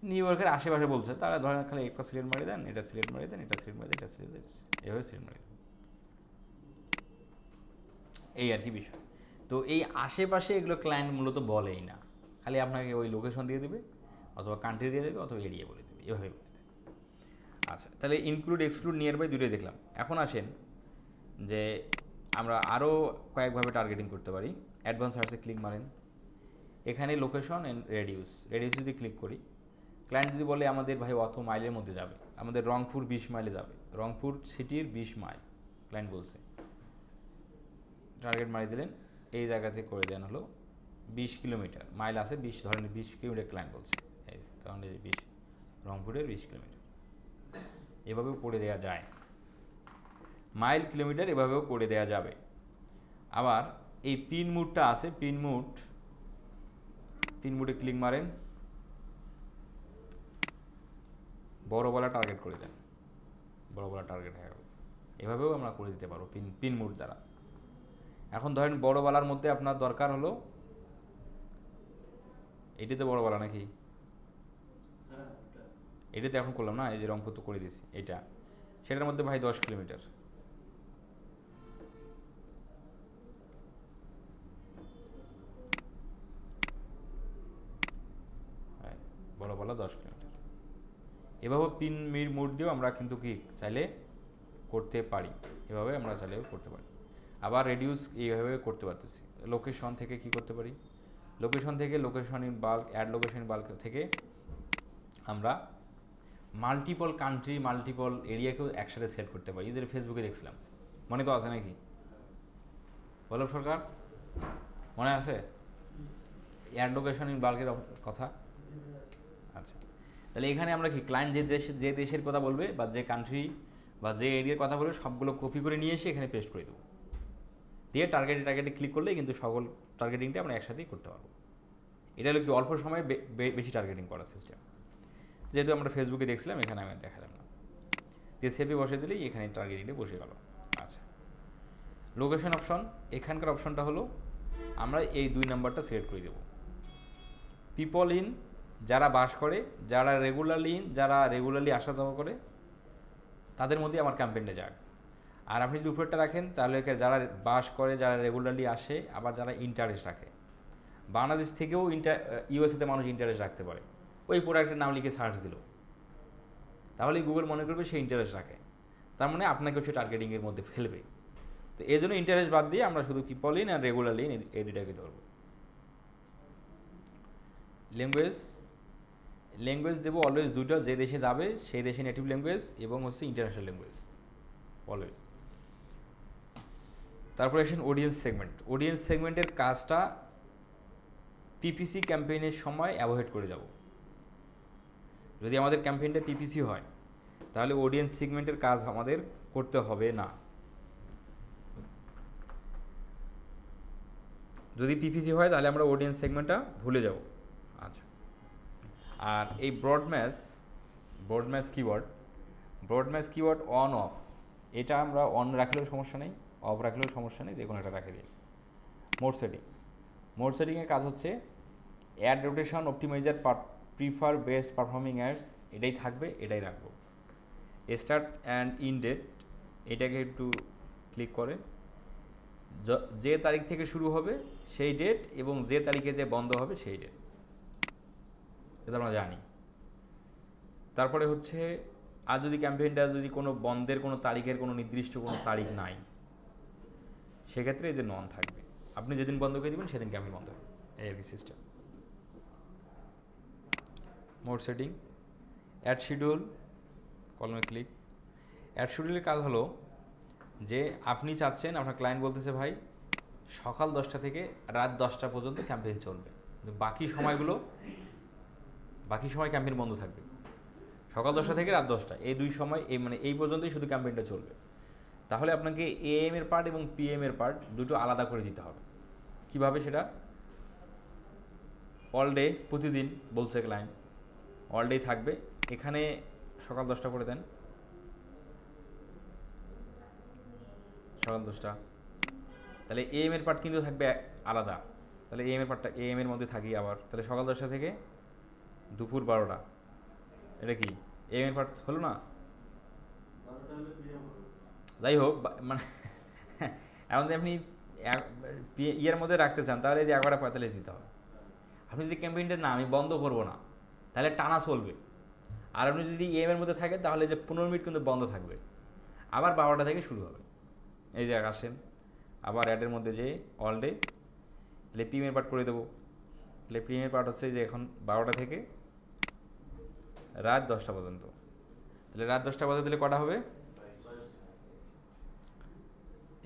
নিউ ইয়র্কের আশেপাশে বলছে, তারা ধরেন খালি একটা সিলেক্ট মারি দেন, এটা সিলেক্ট মারি দেন, এটা সিলেক্ট মারি দেন, এটা সিলেক্ট দেন, এভাবে সিলেক্ট মারি দেন, এই আর কি বিষয়। তো এই আশেপাশে এগুলো ক্লায়েন্ট মূলত বলেই না, খালি আপনাকে ওই লোকেশন দিয়ে দেবে, অথবা কান্ট্রি দিয়ে দেবে, অথবা এরিয়া বলে দেবে, এভাবে বলে দেবে। আচ্ছা, তাহলে ইনক্লুড এক্সক্লুড নিয়ার বাই দুটোই দেখলাম। এখন আসেন যে আমরা আরও কয়েকভাবে টার্গেটিং করতে পারি। অ্যাডভান্স সার্চে ক্লিক মারেন, এখানে লোকেশন অ্যান্ড রেডিউস যদি ক্লিক করি, ক্লায়েন্ট যদি বলে আমাদের ভাই অত মাইলের মধ্যে যাবে, আমাদের রংপুর 20 মাইলে যাবে, রংপুর সিটির 20 মাইল ক্লায়েন্ট বলছে, টার্গেট মারি দিলেন, এই জায়গাতে করে দেন হলো 20 কিলোমিটার, মাইল আছে 20, ধরেন 20 কিলোমিটার ক্লায়েন্ট বলছে, এই তখন 20 রংপুরের 20 কিলোমিটার, এভাবেও করে দেওয়া যায়। মাইল কিলোমিটার এভাবেও করে দেওয়া যাবে। আবার এই পিন মুডটা আছে, পিন মুডে ক্লিক মারেন, বড় বলা টার্গেট করে দেন, বড় বলা টার্গেট হয়ে গেল। এভাবেও আমরা করে দিতে পারবো পিন মুড দ্বারা। এখন ধরেন বড় বলার মধ্যে আপনার দরকার হলো, এটাতে বড় বলা নাকি, এটাতে এখন করলাম না, এই যে রংপুর তো করে দিয়েছি, এটা সেটার মধ্যে ভাই 10 কিলোমিটার, বড় বলা 10 কিলোমিটার। এভাবে পিন মুড দিয়েও আমরা কিন্তু কি চাইলে করতে পারি, এভাবে আমরা চাইলেও করতে পারি। আবার রেডিউস এইভাবে করতে পারতেছি। লোকেশন থেকে কি করতে পারি, location in bulk, add location in bulk থেকে আমরা মাল্টিপল কান্ট্রি, মাল্টিপল এরিয়াকেও একসাথে সেট করতে পারি। যেটা ফেসবুকে দেখছিলাম, মনে তো আছে নাকি বল্লভ সরকার, মনে আছে অ্যাড লোকেশন ইন বাল্কের কথা? আচ্ছা, তাহলে এখানে আমরা কি ক্লায়েন্ট যে দেশের কথা বলবে, বা যে কান্ট্রি বা যে এরিয়ার কথা বলবে, সবগুলো কপি করে নিয়ে এসে এখানে পেস্ট করে দেবো, দিয়ে টার্গেটে ক্লিক করলে কিন্তু সকল টার্গেটিংটা আমরা একসাথেই করতে পারবো। এটা হলো কি অল্প সময়ে বেশি টার্গেটিং করার সিস্টেম। যেহেতু আমরা ফেসবুকে দেখছিলাম, এখানে আমি দেখালাম না, দিয়ে সেভে বসে দিলেই এখানে টার্গেটিংটা বসে গেল। আচ্ছা, লোকেশন অপশন, এখানকার অপশনটা হলো আমরা এই 2 নাম্বারটা সিলেক্ট করে দেবো। পিপল ইন, যারা বাস করে, যারা রেগুলারলি আসা যাওয়া করে, তাদের মধ্যে আমার ক্যাম্পেইনটা যাক। আর আপনি যদি উপরেরটা রাখেন তাহলে যারা বাস করে, যারা রেগুলারলি আসে, আবার যারা ইন্টারেস্ট রাখে, বাংলাদেশ থেকেও ইউএসএতে মানুষ ইন্টারেস্ট রাখতে পারে, ওই প্রোডাক্টের নাম লিখে সার্চ দিল, তাহলে গুগল মনে করবে সে ইন্টারেস্ট রাখে, তার মানে আপনাকে হচ্ছে টার্গেটিংয়ের মধ্যে ফেলবে। তো এই জন্য ইন্টারেস্ট বাদ দিয়ে আমরা শুধু পিপল ইন আর রেগুলারলি ইন এই দুটাকে ধরবো। ল্যাঙ্গুয়েজ, ল্যাঙ্গুয়েজ দেবো অলওয়েজ দুটো, যে দেশে যাবে সেই দেশে নেটিভ ল্যাঙ্গুয়েজ এবং হচ্ছে ইন্টারন্যাশনাল ল্যাঙ্গুয়েজ অলওয়েজ। তারপরে আসেন অডিয়েন্স সেগমেন্ট। অডিয়েন্স সেগমেন্টের কাজটা পিপিসি ক্যাম্পেইনের সময় অ্যাভয়েড করে যাব। যদি আমাদের ক্যাম্পেইনটা পিপিসি হয় তাহলে অডিয়েন্স সেগমেন্টের কাজ আমাদের করতে হবে না। যদি পিপিসি হয় তাহলে আমরা অডিয়েন্স সেগমেন্টটা ভুলে যাব। আচ্ছা, আর এই ব্রডম্যাশ কিওয়ার্ড অন অফ, এটা আমরা অন রাখলেও সমস্যা নেই, অফ রাখলেও সমস্যা নেই, যে কোনো একটা রাখে দিই। মোড সেটিংয়ের কাজ হচ্ছে ad rotation optimiser prefer best performing ads, এটাই থাকবে, এটাই রাখবো। স্টার্ট অ্যান্ড ইন ডেট, এটাকে একটু ক্লিক করে যে তারিখ থেকে শুরু হবে সেই ডেট এবং যে তারিখে যে বন্ধ হবে সেই ডেট, এটা আমরা জানি। তারপরে হচ্ছে আর যদি ক্যাম্পেইনটা যদি কোনো বন্ধের কোনো তারিখের কোনো নির্দিষ্ট কোনো তারিখ নাই, সেক্ষেত্রে এই যে নন থাকবে, আপনি যেদিন বন্ধ করে দেবেন সেদিন ক্যাম্পেইন বন্ধ হবে, এই আর কি system. Mode setting, ad schedule, কলমে ক্লিক। অ্যাড শিডিউলের কাজ হলো যে আপনি চাচ্ছেন, আপনার ক্লায়েন্ট বলতেছে ভাই সকাল 10টা থেকে রাত 10টা পর্যন্ত ক্যাম্পেইন চলবে, বাকি সময় ক্যাম্পেইন বন্ধ থাকবে। সকাল 10টা থেকে রাত 10টা এই দুই সময় এই পর্যন্তই শুধু ক্যাম্পেইনটা চলবে। তাহলে আপনাকে এএম এর পার্ট এবং পিএম এর পার্ট দুটো আলাদা করে দিতে হবে। কিভাবে সেটা? অল ডে, প্রতিদিন বলছে ক্লায়েন্ট অল ডে থাকবে, এখানে সকাল 10টা করে দেন, সকাল 10টা। তাহলে এএম এর পার্ট কিন্তু থাকবে আলাদা, তাহলে এএম এর পার্টটা এএম এর মধ্যে থাকি আবার, তাহলে সকাল 10টা থেকে দুপুর 12টা, এটা কি এএম এর পার্ট হলো না? যাই হোক, মানে এখন যদি আপনি ইয়ের মধ্যে রাখতে চান তাহলে যে 11:45 দিতে হবে। আপনি যদি ক্যাম্পেইনটা না আমি বন্ধ করবো না তাহলে টানা চলবে, আর আপনি যদি এএম এর মধ্যে থাকেন তাহলে যে 15 মিনিট কিন্তু বন্ধ থাকবে, আবার 12টা থেকে শুরু হবে। এই যে আসেন আবার অ্যাডের মধ্যে যে অল ডে, তাহলে পিএম এর পার্ট করে দেবো। তাহলে পিএম এর পার্ট হচ্ছে যে এখন 12টা থেকে রাত 10টা পর্যন্ত, তাহলে রাত 10টা পর্যন্ত দিলে কটা হবে?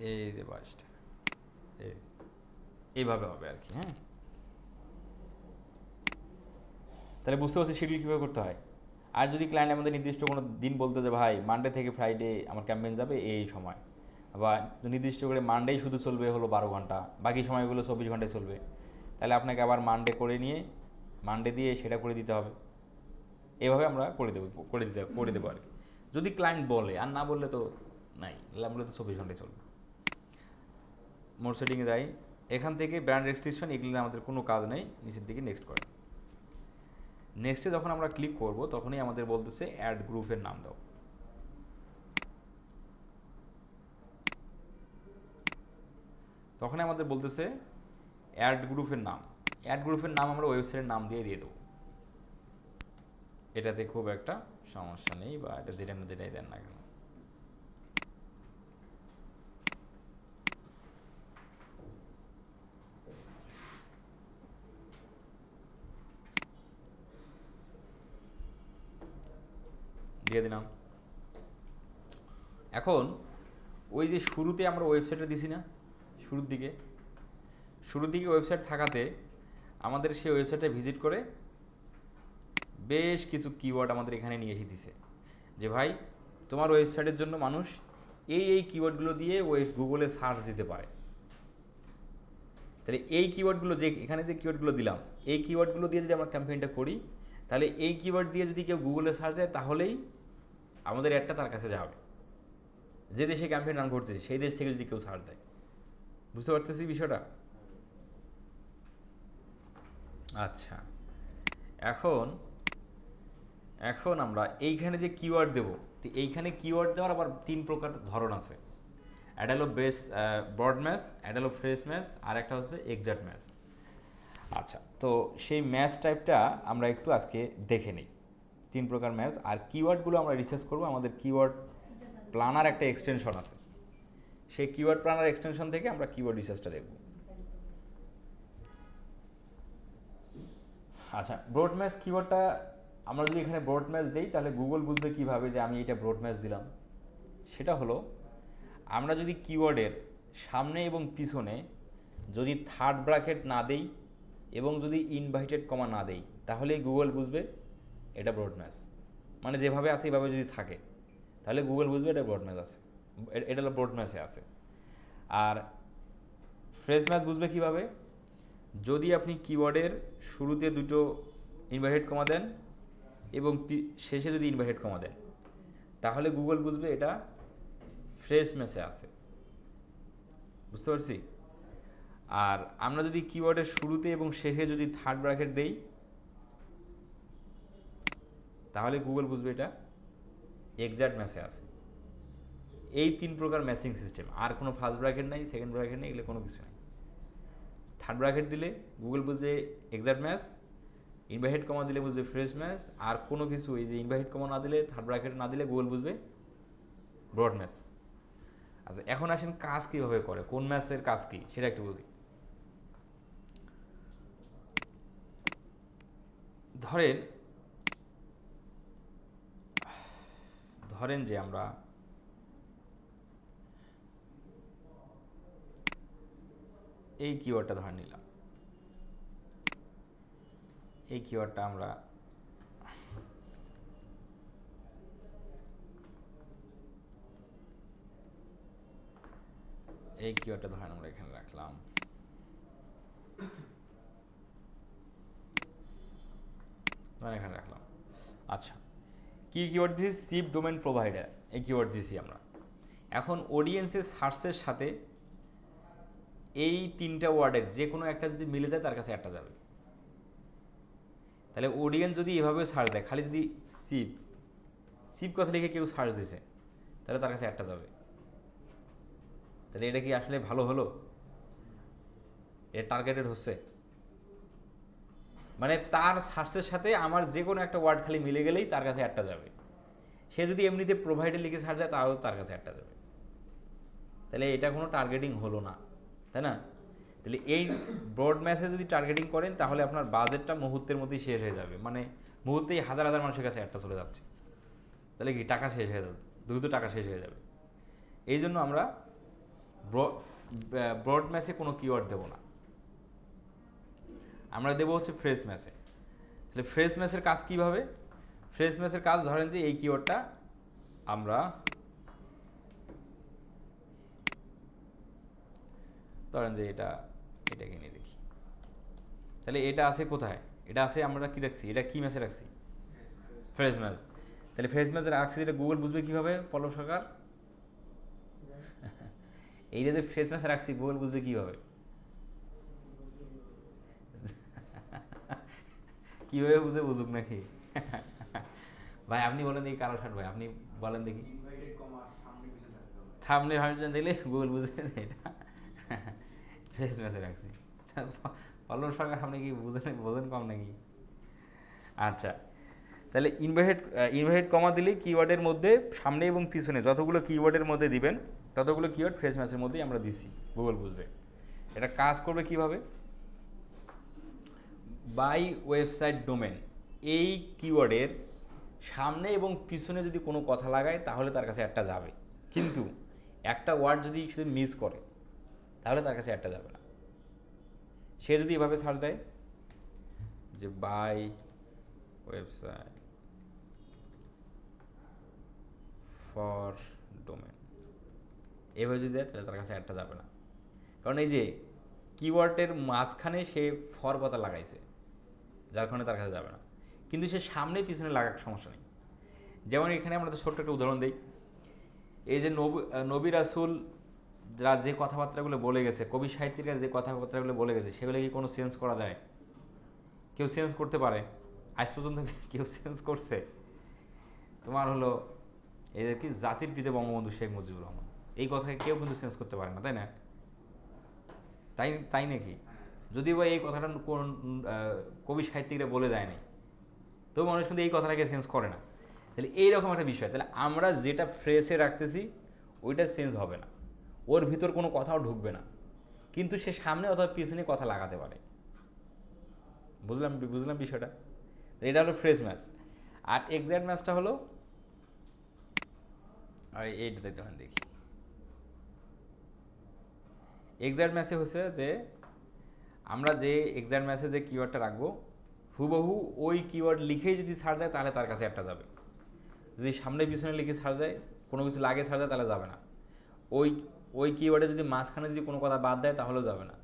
এই যে 22টা, এইভাবে হবে আর কি। হ্যাঁ, তাহলে বুঝতে পারছি শিডিউল কীভাবে করতে হয়। আর যদি ক্লায়েন্ট আমাদের নির্দিষ্ট কোনো দিন বলতে যে ভাই মানডে থেকে ফ্রাইডে আমার ক্যাম্পেইন যাবে এই সময়, বা নির্দিষ্ট করে মানডেই শুধু চলবে হলো 12 ঘন্টা, বাকি সময়গুলো 24 ঘন্টায় চলবে, তাহলে আপনাকে আবার মানডে করে নিয়ে মানডে দিয়ে সেটা করে দিতে হবে। এভাবে আমরা করে দেবো আর কি, যদি ক্লায়েন্ট বলে, আর না বললে তো নাই, বললে তো 24 ঘন্টায় চলবে। মোড সেটিংয়ে যাই, এখান থেকে ব্র্যান্ড রেস্ট্রিকশন এগুলো আমাদের কোনো কাজ নেই, নিচের দিকে নেক্সট করে। নেক্সটে যখন আমরা ক্লিক করব তখনই আমাদের বলতেছে অ্যাড গ্রুপের নাম দাও। তখনই আমাদের বলতেছে অ্যাড গ্রুপের নাম। অ্যাড গ্রুপের নাম আমরা ওয়েবসাইটের নাম দিয়ে দেবো, এটাতে খুব একটা সমস্যা নেই, বা এটা যেটাই দেন না কেন। দিয়ে দিলাম। এখন ওই যে শুরুতে আমরা ওয়েবসাইটটা দিছি না, শুরুর দিকে ওয়েবসাইট থাকাতে আমাদের সেই ওয়েবসাইটে ভিজিট করে বেশ কিছু কিওয়ার্ড আমাদের এখানে নিয়ে এসে দিছে যে ভাই তোমার ওয়েবসাইটের জন্য মানুষ এই কিওয়ার্ডগুলো দিয়ে গুগলে সার্চ দিতে পারে। তাহলে এই কিওয়ার্ডগুলো যে এখানে যে কিওয়ার্ডগুলো দিলাম, এই কিওয়ার্ডগুলো দিয়ে যদি আমরা ক্যাম্পেইনটা করি, তাহলে এই কিওয়ার্ড দিয়ে যদি কেউ গুগলে সার্চ দেয় তাহলেই আমাদের অ্যাডটা তার কাছে যাবে। যে দেশে ক্যাম্পেইন রান করতেছি সেই দেশ থেকে যদি কেউ সার্চ দেয়, বুঝতে পারতেছি বিষয়টা? আচ্ছা, এখন আমরা এইখানে যে কিওয়ার্ড দেবো, তো এইখানে কিওয়ার্ড দেওয়ার আবার 3 প্রকার ধরন আছে। একটা হলো ব্রড ম্যাচ, একটা হলো ফ্রেশ ম্যাচ, আর একটা হচ্ছে এক্সাক্ট ম্যাচ। আচ্ছা, তো সেই ম্যাচ টাইপটা আমরা একটু আজকে দেখে নিই। 3 প্রকার ম্যাচ, আর কিওয়ার্ডগুলো আমরা রিসার্চ করবো। আমাদের কিওয়ার্ড প্ল্যানার একটা এক্সটেনশন আছে, সেই কিওয়ার্ড প্ল্যানার এক্সটেনশন থেকে আমরা কিওয়ার্ড রিসার্চটা দেখব। আচ্ছা, ব্রড ম্যাচ কিওয়ার্ডটা আমরা যদি এখানে ব্রড ম্যাচ দিই তাহলে গুগল বুঝবে কিভাবে যে আমি এটা ব্রড ম্যাচ দিলাম। সেটা হলো আমরা যদি কিওয়ার্ডের সামনে এবং পিছনে যদি থার্ড ব্র্যাকেট না দেই এবং যদি ইনভাইটেড কমা না দেই তাহলেই গুগল বুঝবে এটা ব্রড ম্যাচ। মানে যেভাবে আছে এইভাবে যদি থাকে তাহলে গুগল বুঝবে এটা ব্রড ম্যাচ আছে, এটা হলো ব্রড ম্যাচে আছে। আর ফ্রেজ ম্যাচ বুঝবে কিভাবে? যদি আপনি কিওয়ার্ডের শুরুতে দুটো ইনভার্টেড কমা দেন এবং শেষে যদি ইনভার্টেড কমা দেন তাহলে গুগল বুঝবে এটা ফ্রেজ ম্যাচে আছে। বুঝতে পারছি? আর আমরা যদি কিওয়ার্ডের শুরুতে এবং শেষে যদি থার্ড ব্র্যাকেট দেই তাহলে গুগল বুঝবে এটা এক্সাক্ট ম্যাচে আছে। এই 3 প্রকার ম্যাচিং সিস্টেম, আর কোনো ফার্স্ট ব্র্যাকেট নাই, সেকেন্ড ব্র্যাকেট নেই, এগুলো কোনো কিছু নেই। থার্ড ব্র্যাকেট দিলে গুগল বুঝবে এক্সাক্ট ম্যাচ, ইনভার্টেড কমা দিলে বুঝবে ফ্রেজ ম্যাচ, আর কোনো কিছু এই যে ইনভার্টেড কমা না দিলে থার্ড ব্র্যাকেট না দিলে গুগল বুঝবে ব্রড ম্যাচ। আচ্ছা, এখন আসেন কাজ কীভাবে করে, কোন ম্যাচের কাজ কী সেটা একটু বুঝি। ধরেন যে আমরা এই কিওয়ার্ডটা ধরে নিলাম, এই কিওয়ার্ডটা আমরা ধরেন আমরা এখানে রাখলাম। এখানে রাখলাম। আচ্ছা, কি কিওয়ার্ড দিয়েছি? সিপ ডোমেন প্রোভাইডার, এই কিওয়ার্ড দিয়েছি আমরা। এখন অডিয়েন্সের সার্চের সাথে এই 3টা ওয়ার্ডের যে কোনো একটা যদি মিলে যায় তার কাছে একটা যাবে। তাহলে অডিয়েন্স যদি এভাবে সার্চ দেয়, খালি যদি সিপ কথা লিখে কেউ সার্চ দিছে তাহলে তার কাছে একটা যাবে। তাহলে এটা কি আসলে ভালো হলো? এটা টার্গেটেড হচ্ছে? মানে তার সার্চের সাথে আমার যে কোনো একটা ওয়ার্ড খালি মিলে গেলেই তার কাছে একটা যাবে। সে যদি এমনিতে প্রোভাইডার লিখে সার্চ দেয় তাহলে তার কাছে একটা যাবে। তাহলে এটা কোনো টার্গেটিং হলো না, তাই না? তাহলে এই ব্রড ম্যাচে যদি টার্গেটিং করেন তাহলে আপনার বাজেটটা মুহূর্তের মধ্যেই শেষ হয়ে যাবে। মানে মুহূর্তেই হাজার হাজার মানুষের কাছে একটা চলে যাচ্ছে, তাহলে কি টাকা শেষ হয়ে যাবে, দ্রুত টাকা শেষ হয়ে যাবে। এই জন্য আমরা ব্রড ম্যাচে কোনো কিওয়ার্ড দেবো না, আমরা দেবো হচ্ছে ফ্রেজ ম্যাচে। তাহলে ফ্রেজ ম্যাচের কাজ কীভাবে? ফ্রেজ ম্যাচের কাজ ধরেন যে এই কিওয়ার্ডটা আমরা ধরেন যে এটাকে নিয়ে দেখি, তাহলে এটা আছে কোথায়? এটা আছে আমরা কি রাখছি, এটা কি ম্যাচে রাখছি? Phrase match. তাহলে ফ্রেজ ম্যাচে রাখছি, এটা গুগল বুঝবে কীভাবে? পল্লব সরকার, এইটা যে ফ্রেজ ম্যাচে রাখছি গুগল বুঝবে কীভাবে? কীভাবে বুঝুক নাকি? ভাই আপনি বলেন দেখি, কারো শার্ট ভাই আপনি বলেন দেখি। সামনে হান্ড্রেড দিলে গুগল বুঝবে এটা ফ্রেজ ম্যাচে রাখছি। পল্লব সরকার আপনি কি বোঝেন কম নাকি? আচ্ছা, তাহলে ইনভার্টেড কমা দিলে কিওয়ার্ডের মধ্যে সামনে এবং পিছনে যতগুলো কিওয়ার্ডের মধ্যে দিবেন ততগুলো কিওয়ার্ড ফ্রেজ ম্যাচের মধ্যেই আমরা দিচ্ছি, গুগল বুঝবে। এটা কাজ করবে কিভাবে? বাই ওয়েবসাইট ডোমেন, এই কিওয়ার্ডের সামনে এবং পিছনে যদি কোনো কথা লাগায় তাহলে তার কাছে একটা যাবে, কিন্তু একটা ওয়ার্ড যদি শুধু মিস করে তাহলে তার কাছে একটা যাবে না। সে যদি এভাবে সার্চ দেয় যে বাই ওয়েবসাইট ফর ডোমেন, এভাবে যদি দেয় তাহলে তার কাছে একটা যাবে না, কারণ এই যে কিওয়ার্ডের মাঝখানে সে ফর কথা লাগাইছে যার কারণে তার কাছে যাবে না। কিন্তু সে সামনে পিছনে লাগার সমস্যা নেই। যেমন এখানে আমরা তো ছোট্ট একটা উদাহরণ দিই, এই যে নবী রাসূল যারা যে কথাবার্তাগুলো বলে গেছে, কবি সাহিত্যিকরা যে কথাবার্তাগুলো বলে গেছে, সেগুলো কি কোনো চেঞ্জ করা যায়? কেউ চেঞ্জ করতে পারে? আজ পর্যন্ত কেউ চেঞ্জ করছে? তোমার হলো এদের কি জাতির পিতা বঙ্গবন্ধু শেখ মুজিবুর রহমান, এই কথাকে কেউ কিন্তু চেঞ্জ করতে পারে না, তাই না? তাই নাকি? যদিও বা এই কথাটা কোন কবি সাহিত্যিকরা বলে দেয় নাই, তো মানুষ কিন্তু এই কথাটাকে চেঞ্জ করে না। তাহলে এইরকম একটা বিষয়, তাহলে আমরা যেটা ফ্রেশে রাখতেছি ওইটা চেঞ্জ হবে না, ওর ভিতর কোনো কথাও ঢুকবে না, কিন্তু সে সামনে অথবা পিছনে কথা লাগাতে পারে। বুঝলাম বিষয়টা। এটা হলো ফ্রেশ ম্যাচ। আর এক্সাক্ট ম্যাচটা হলো, আর এইটা দেখি, এক্সাক্ট ম্যাচে হচ্ছে যে আমরা যে এক্সাক্ট ম্যাচে যে কিওয়ার্ডটা রাখবো হুবহু ওই কিওয়ার্ড লিখেই যদি ছাড় যায় তাহলে তার কাছে একটা যাবে। যদি সামনে পিছনে লিখে ছাড় যায়, কোনো কিছু লাগে ছাড় যায়, তাহলে যাবে না। ওই ওই কিওয়ার্ডে যদি মাঝখানে যদি কোনো কথা বাদ দেয় তাহলেও যাবে না।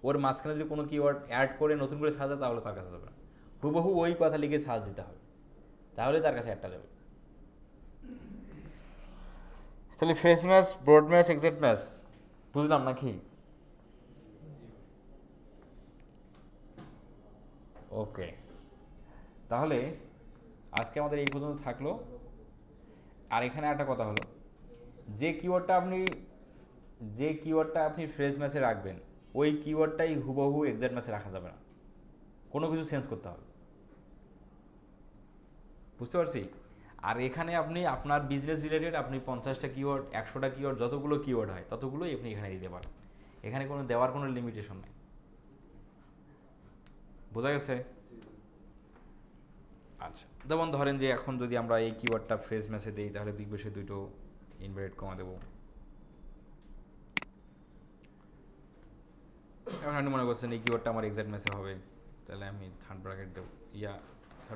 ওর মাঝখানে যদি কোনো কিওয়ার্ড অ্যাড করে নতুন করে ছাড় যায় তাহলে তার কাছে যাবে না। হুবহু ওই কথা লিখে ছাড় দিতে হবে, তাহলে তার কাছে একটা যাবে। তাহলে fresh match, broad match, exact match বুঝলাম নাকি? ওকে, তাহলে আজকে আমাদের এই পর্যন্ত থাকলো। আর এখানে একটা কথা হলো, যে কিওয়ার্ডটা আপনি ফ্রেশ ম্যাচে রাখবেন ওই কিওয়ার্ডটাই হুবহু এক্সাক্ট ম্যাচে রাখা যাবে না, কোনো কিছু চেঞ্জ করতে হবে। বুঝতে পারছি? আর এখানে আপনি আপনার বিজনেস রিলেটেড আপনি 50টা কিওয়ার্ড, 100টা কিওয়ার্ড, যতগুলো কিওয়ার্ড হয় ততগুলোই আপনি এখানে দিতে পারেন। এখানে কোনো দেওয়ার কোনো লিমিটেশন নেই। বোঝা গেছে? আচ্ছা, যেমন ধরেন যে এখন যদি আমরা এই কিওয়ার্ডটা ফ্রেশ ম্যাচে দিই তাহলে বিগ বেশে দুটো ইনভার্টেড কমা দেবো। এখন আপনি মনে করছেন এই কিওয়ার্ডটা আমার এক্সাক্ট ম্যাচে হবে, তাহলে আমি থার্ড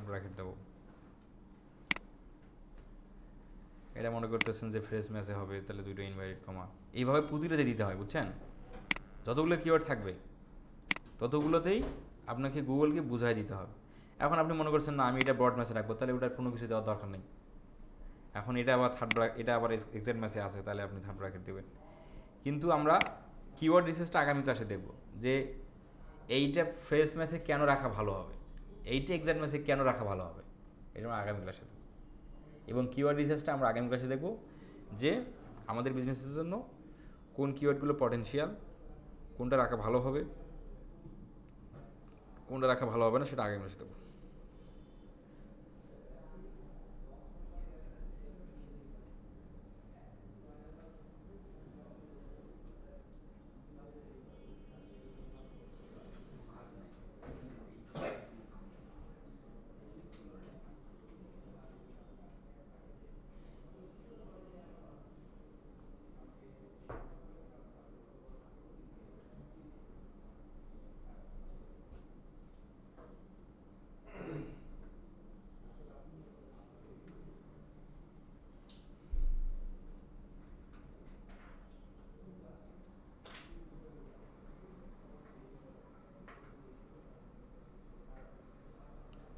ব্র্যাকেট দেবো। এটা মনে করতেছেন যে ফ্রেশ ম্যাচে হবে, তাহলে দুটো ইনভার্টেড কমা। এইভাবে প্রতিটাতে দিতে হয়, বুঝছেন? যতগুলো কিওয়ার্ড থাকবে ততগুলোতেই আপনাকে গুগলকে বুঝাই দিতে হবে। এখন আপনি মনে করছেন না আমি এটা ব্রড ম্যাচে রাখবো, তাহলে ওটার কোনো কিছু দেওয়ার দরকার নেই। এখন এটা আবার এটা আবার এক্সাক্ট ম্যাচে আছে, তাহলে আপনি থার্ড ব্র্যাকেট দেবেন। কিন্তু আমরা কিওয়ার্ড রিসার্চটা আগামী ক্লাসে দেখব যে এইটা ফ্রেশ ম্যাচে কেন রাখা ভালো হবে, এইটা এক্সাক্ট ম্যাচে কেন রাখা ভালো হবে, এটা আমরা আগামী ক্লাসে দেখব। এবং কিওয়ার্ড রিসার্চটা আমরা আগামী ক্লাসে দেখব যে আমাদের বিজনেসের জন্য কোন কিওয়ার্ডগুলো পটেনশিয়াল, কোনটা রাখা ভালো হবে, কোনটা রাখা ভালো হবে না, সেটা আগামী ক্লাসে দেখব।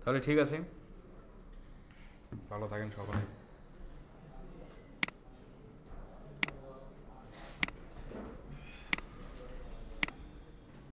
তাহলে ঠিক আছে, ভালো থাকেন সকলে।